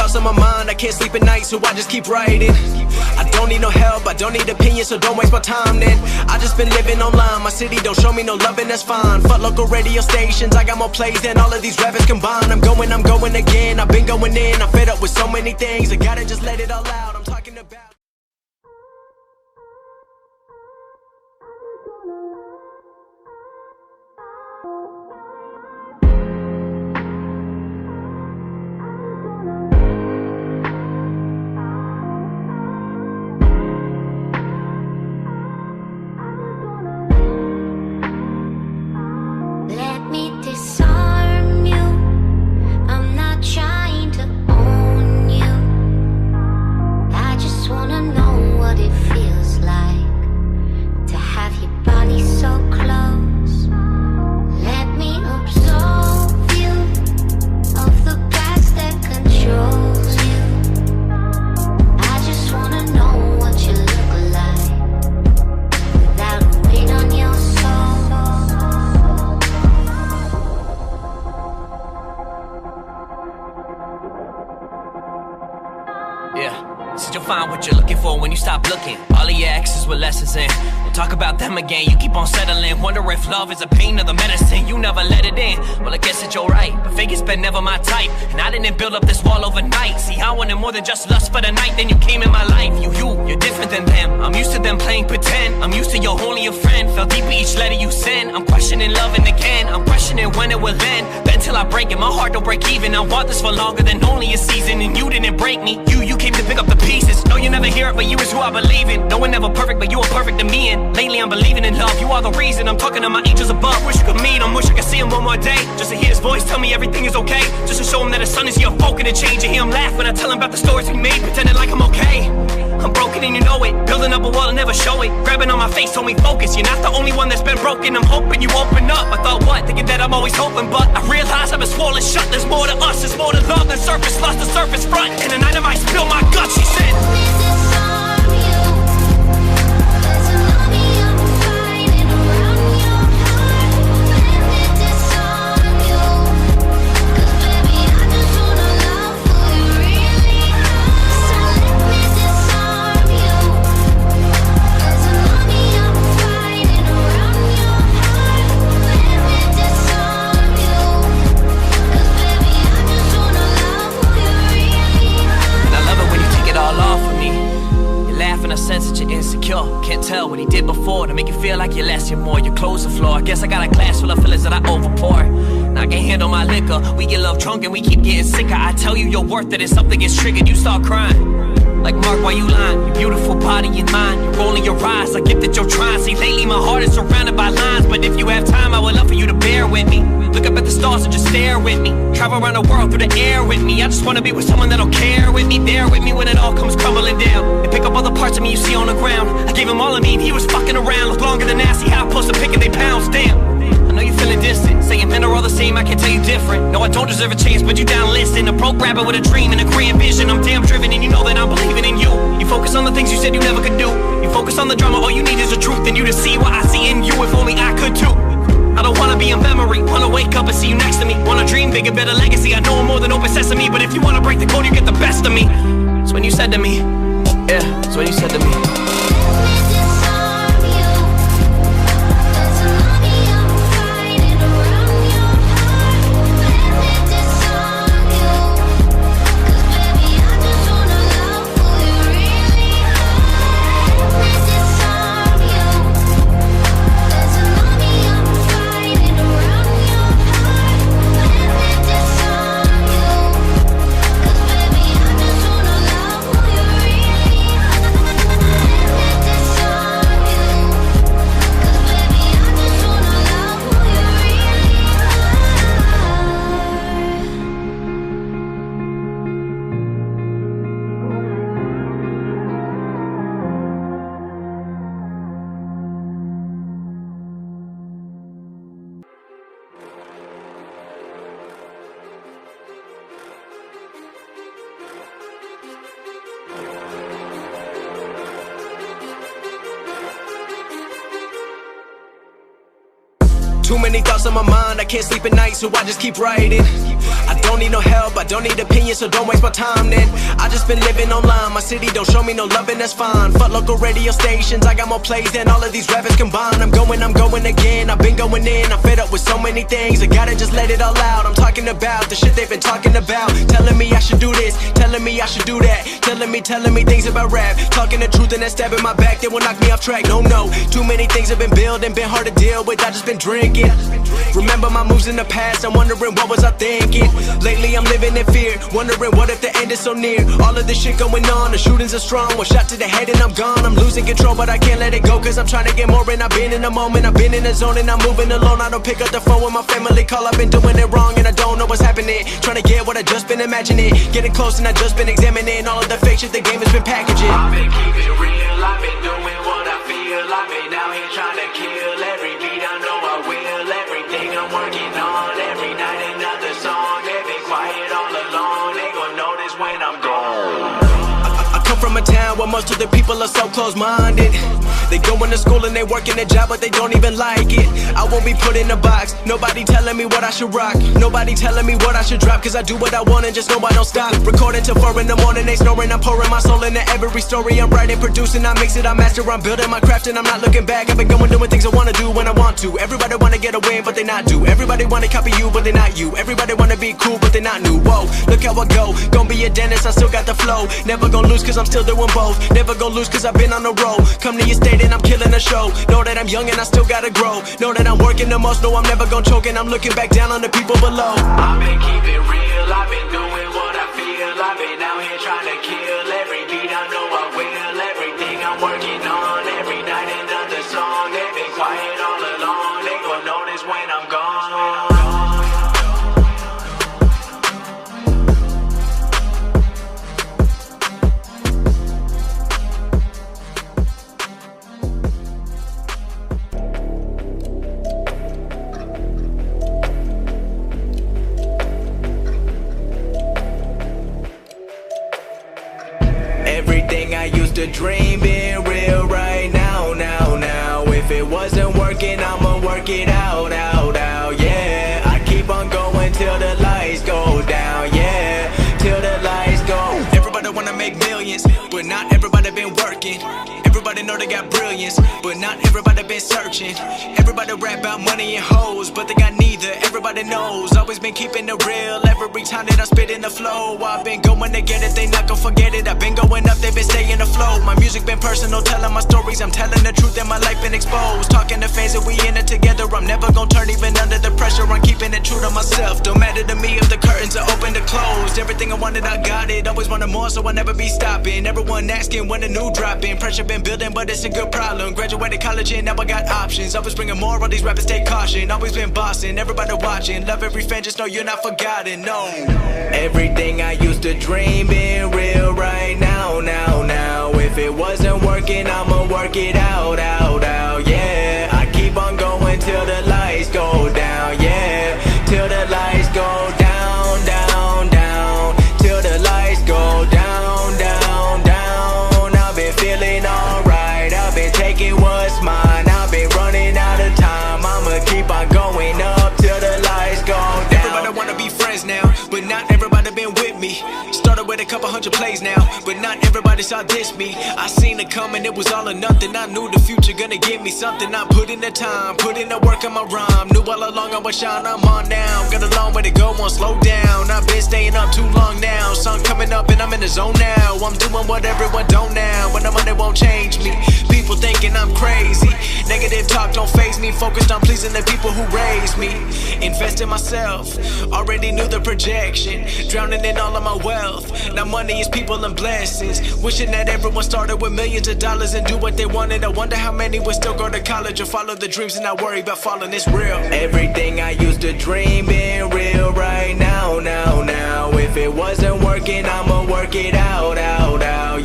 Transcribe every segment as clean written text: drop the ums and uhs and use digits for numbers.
thoughts on my mind, I can't sleep at night, so I just keep writing. I don't need no help, I don't need opinions, so don't waste my time then. I just been living online, my city don't show me no love and that's fine. Fuck local radio stations, I got more plays than all of these rappers combined. I'm going again, I've been going in, I'm fed up with so many things, I gotta just let it all out, I'm talking about. Yeah, said you'll find what you're looking for when you stop looking. All of your exes with lessons in. We'll talk about them again, you keep on settling. Wonder if love is a pain or the medicine. You never let it in, well I guess that you're right. But fake has been never my type, and I didn't build up this wall overnight. See, I wanted more than just lust for the night, then you came in my life. You're different than them. I'm used to them playing pretend. I'm used to you're only a friend. Fell deep with each letter you send. I'm questioning loving again. I'm questioning when it will end. Then till I break it, my heart don't break even. I want this for longer than only a season, and you didn't break me. You came to pick up the pieces. No, you never hear it, but you is who I believe in. No one ever perfect, but you are perfect to me. And lately I'm believing in love. You are the reason. I'm talking to my angels above. Wish you could meet him. Wish I could see him one more day. Just to hear his voice tell me everything is okay. Just to show him that his son is here, folk to change. And hear him laugh when I tell him about the stories we made, pretending like I'm okay. I'm broken and you know it. Building up a wall and never show it. Grabbing on my face told me focus. You're not the only one that's been broken. I'm hoping you open up. I thought what? Thinking that I'm always hoping, but I realize I've been swollen shut. There's more to us. There's more to love than surface lust, the surface front. And the night of I spill my guts, she said. In a sense that you're insecure. Can't tell what he did before to make you feel like you're less, you're more. You close the floor. I guess I got a glass full of feelings that I overpour. Now I can't handle my liquor. We get love drunk and we keep getting sicker. I tell you your worth that if something gets triggered, you start crying. Like Mark, why you lying? Your beautiful body and mind. You're rolling your eyes. I get that you're trying. See, lately my heart is surrounded by lines. But if you have time, I would love for you to bear with me. Look up at the stars and just stare with me. Travel around the world through the air with me. I just wanna be with someone that'll care with me. There with me when it all comes crumbling down. And pick up all the parts of me you see on the ground. I gave him all of me and he was fucking around. Looked longer than that, see how I'm supposed to pick and they pounds, damn. I know you're feeling distant, saying men are all the same, I can't tell you different. No, I don't deserve a chance, but you down listen. A broke rapper with a dream and a grand vision. I'm damn driven and you know that I'm believing in you. You focus on the things you said you never could do. You focus on the drama, all you need is the truth. And you to see what I see in you, if only I could too. I don't wanna be a memory, wanna wake up and see you next to me. Wanna dream bigger, better legacy. I know I'm more than open sesame, but if you wanna break the code, you get the best of me. It's when you said to me, yeah, it's when you said to me. Too many thoughts on my mind, I can't sleep at night, so I just keep writing. I don't need no help, I don't need opinions, so don't waste my time then. I just been living online, my city don't show me no love and that's fine. Fuck local radio stations, I got more plays than all of these rappers combined. I'm going again, I've been going in, I'm fed up with so many things. I gotta just let it all out, I'm talking about the shit they've been talking about. Telling me I should do this, telling me I should do that. Telling me things about rap. Talking the truth and that stab in my back, they will knock me off track. No, too many things have been building, been hard to deal with, I just been drinking. Remember my moves in the past, I'm wondering what was I thinking. Lately I'm living in fear, wondering what if the end is so near. All of this shit going on, the shootings are strong. One shot to the head and I'm gone, I'm losing control but I can't let it go. Cause I'm trying to get more and I've been in the moment. I've been in the zone and I'm moving alone. I don't pick up the phone when my family call, I've been doing it wrong and I don't know what's happening. Trying to get what I just been imagining, getting close and I just been examining all of the fake shit the game has been packaging. I've been keeping it real, I've been doing what I feel. I've been out here trying to kill every beat, I know I will. Everything I'm working on, every night another song. They've been quiet all along, they gon' notice when I'm gone. I come from a town where most of the people are so close-minded. They going to school and they working a job but they don't even like it. I won't be put in a box, nobody telling me what I should rock. Nobody telling me what I should drop, cause I do what I want and just know I don't stop. Recording till 4 in the morning, they snoring, I'm pouring my soul into every story. I'm writing, producing, I mix it, I master, I'm building my craft and I'm not looking back. I've been going doing things I wanna do when I want to. Everybody wanna get a win but they not do. Everybody wanna copy you but they not you. Everybody wanna be cool but they not new. Whoa, look how I go, gonna be a dentist, I still got the flow. Never gonna lose cause I'm still doing both. Never gonna lose cause I've been on the road. Come to your state and I'm killing the show. Know that I'm young and I still gotta grow. Know that I'm working the most, know I'm never gonna choke. And I'm looking back down on the people below. I've been keeping it real, I've been doing what I feel. I've been out here trying to kill every beat, I know I will. Everything I'm working on, every night another song. They've been quiet all along, they gon' notice when I'm gone. Everything I used to dream being real right now, now. If it wasn't working, I'ma work it out, yeah. I keep on going till the lights go down, yeah. Till the lights go. Everybody wanna make millions, but not everybody been working. Everybody know they got brilliance, but not everybody been searching. Everybody rap about money and hoes, but they got neither. Everybody knows, always been keeping it real. Every time that I spit in the flow, I've been going to get it, they not gon' forget it. I've been going up, they been staying afloat. My music been personal, telling my stories. I'm telling the truth and my life been exposed. Talking to fans and we in it together. I'm never gon' turn even under the pressure. I'm keeping it true to myself. Don't matter to me if the curtains are open or closed. Everything I wanted, I got it. Always wanted more, so I never be stopping. Everyone asking when a new dropping. Pressure been building, but it's a good problem. Graduated college and now I got options. Always bringing more, all these rappers take caution. Always been bossing, everybody watching. Love every fan, just know you're not forgotten, no. Everything I used to dream being real right now, now. If it wasn't working, I'ma work it out, yeah. I keep on going till the lights go down, yeah. Till the lights go down, down. Till the lights go down, down. I've been feeling alright, I've been taking what's mine. I've been running out of time, I'ma keep on going up till the lights go down. Everybody wanna be friends now, but not everybody been with me. Started with a couple hundred plays now, but not everybody saw this me. I seen it coming, it was all or nothing. I knew the future gonna give me something. I put in the time, put in the work on my rhyme. Knew all along I would shine, I'm on now. Got a long way to go, won't slow down. I've been staying up too long now. Sun coming up and I'm in the zone now. I'm doing what everyone don't now. When the money won't change me. People thinking I'm crazy. Negative talk don't faze me. Focused on pleasing the people who raised me. Invest in myself, already knew the projection. Drowning in all of my wealth. Now money is people and blessings. Wishing that everyone started with millions of dollars and do what they wanted. I wonder how many would still go to college or follow the dreams and not worry about falling. It's real. Everything I used to dream being real right now, now. If it wasn't working, I'ma work it out,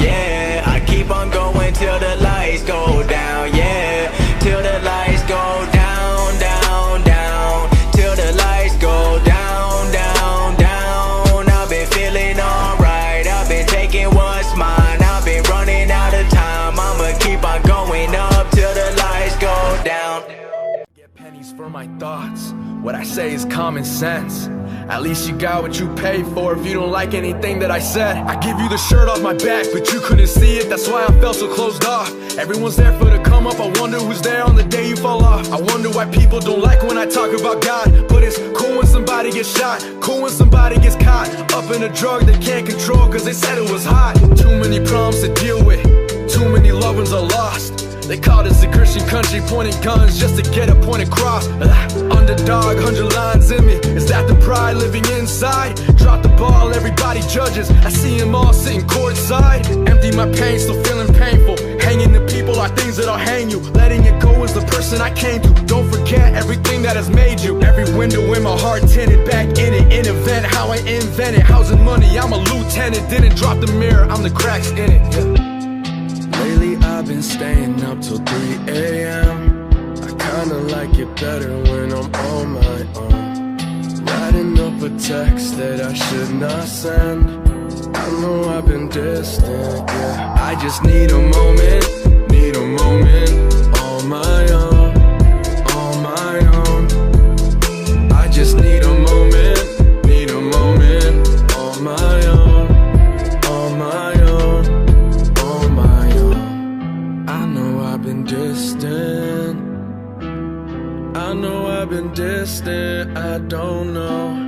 yeah. I keep on going till the lights go down, yeah. Till the lights go down, down. Till the lights go down, down. I've been feeling alright, I've been taking what's mine. I've been running out of time, I'ma keep on going up till the lights go down. Get pennies for my thoughts, what I say is common sense. At least you got what you paid for if you don't like anything that I said. I give you the shirt off my back, but you couldn't see it, that's why I felt so closed off. Everyone's there for the come up, I wonder who's there on the day you fall off. I wonder why people don't like when I talk about God, but it's cool when somebody gets shot, cool when somebody gets caught up in a drug they can't control cause they said it was hot. Too many problems to deal with, too many loved ones are lost. They called us a Christian country, pointing guns just to get a point across. Underdog, 100 lines in me, is that the pride living inside? Drop the ball, everybody judges, I see them all sitting courtside. Empty my pain, still feeling painful. Hanging the people are things that'll hang you. Letting it go is the person I came to. Don't forget everything that has made you. Every window in my heart tinted, back in it, in event, how I invented. Housing money, I'm a lieutenant, didn't drop the mirror, I'm the cracks in it, yeah. Lately I've been staying up till 3 a.m. I kinda like it better when I'm on my own. Writing up a text that I should not send. I know I've been distant, yeah. I just need a moment on my own, on my own. I just need a moment on my own, on my own, on my own. I know I've been distant, I know I've been distant, I don't know.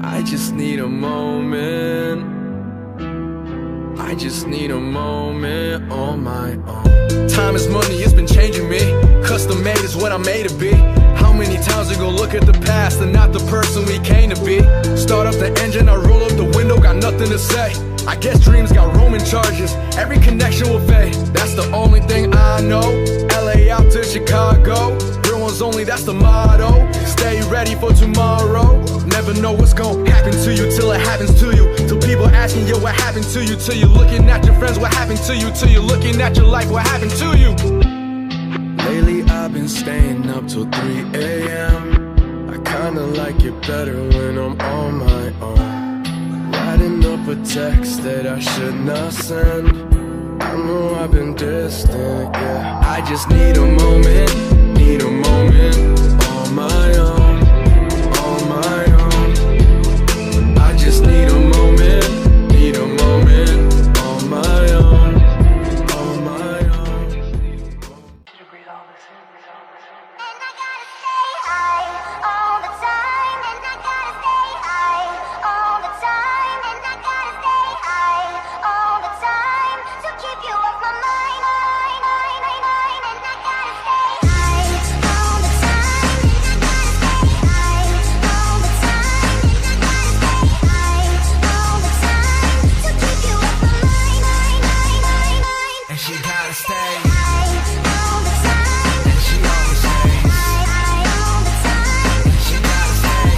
I just need a moment, I just need a moment on my own. Time is money, it's been changing me. Custom made is what I'm made to be. How many times we gon' look at the past and not the person we came to be? Start up the engine, I roll up the window, got nothing to say. I guess dreams got Roman charges, every connection will fade. That's the only thing I know. LA out to Chicago, real ones only, that's the motto. Stay ready for tomorrow. Never know what's gonna happen to you till it happens to you. Till people asking you what happened to you. Till you're looking at your friends, what happened to you. Till you're looking at your life, what happened to you. Lately I've been staying up till 3 a.m. I kinda like it better when I'm on my own. Writing up a text that I should not send. I know I've been distant, yeah. I just need a moment on my own, on my own. I just need a moment on my own, on my own. And I gotta stay high all the time, and I gotta stay high all the time, and I gotta stay high all the time to keep you off my mind, and I gotta stay high all the time, and I gotta stay high all the time, and I gotta stay high all the time to keep you off my mind, And she gotta stay, high all the time, and she always stays. high all the time. And she gotta stay,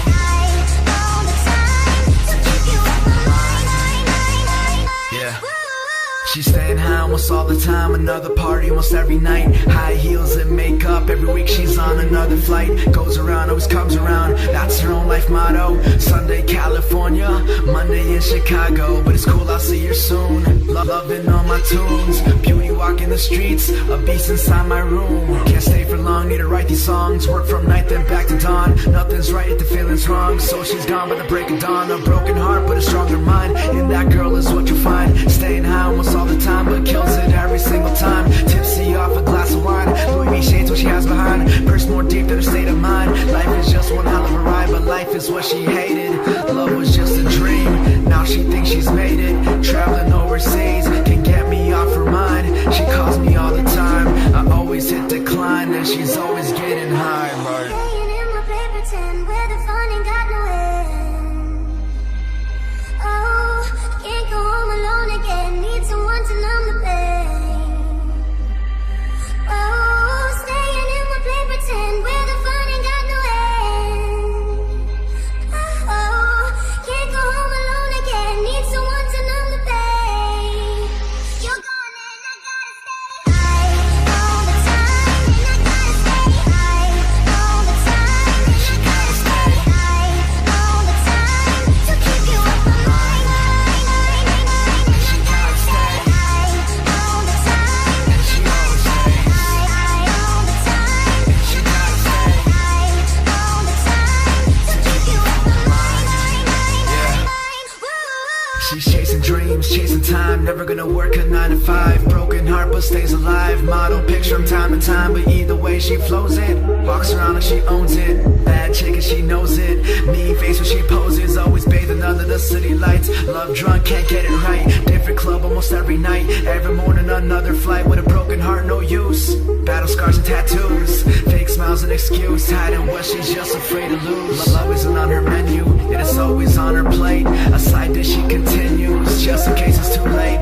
All the time to keep you off my mind. yeah. She's staying high almost all the time, another party almost every night. High heels and makeup, every week she's on another flight. Goes around, always comes around, that's her own life motto. Sunday California, Monday in Chicago, but it's cool, I'll see her soon. Loving all my tunes, beauty walking the streets, a beast inside my room. Can't stay for long, need to write these songs. Work from night then back to dawn, nothing's right if the feeling's wrong. So she's gone by the break of dawn, a broken heart but a stronger mind. In that girl is what you find, staying high almost all the time, but kills it every single time. Tipsy off a glass of wine, Louis V shades what she has behind. Purse more deep than her state of mind. Life is just one hell of a ride, but life is what she hated. Love was just a dream, now she thinks she's made it. Traveling overseas can get me off her mind. She calls me all the time, I always hit decline, and she's always getting high. Like, Laying in my paper tin where the fun ain't got no end. Oh, can't go home alone again. Need someone to numb the pain. never gonna work a 9 to 5. Broken heart but stays alive. Model picture from time to time, but either way she flows it. Walks around like she owns it. Bad chick and she knows it. Mean face when she poses, always bathing under the city lights. Love drunk, can't get it right. Different club almost every night. Every morning another flight. With a broken heart, no use. Battle scars and tattoos. Fake smiles an excuse. Hiding what she's just afraid to lose. Love isn't on her menu, yet it's always on her plate. A side dish she continues, just in case it's too late.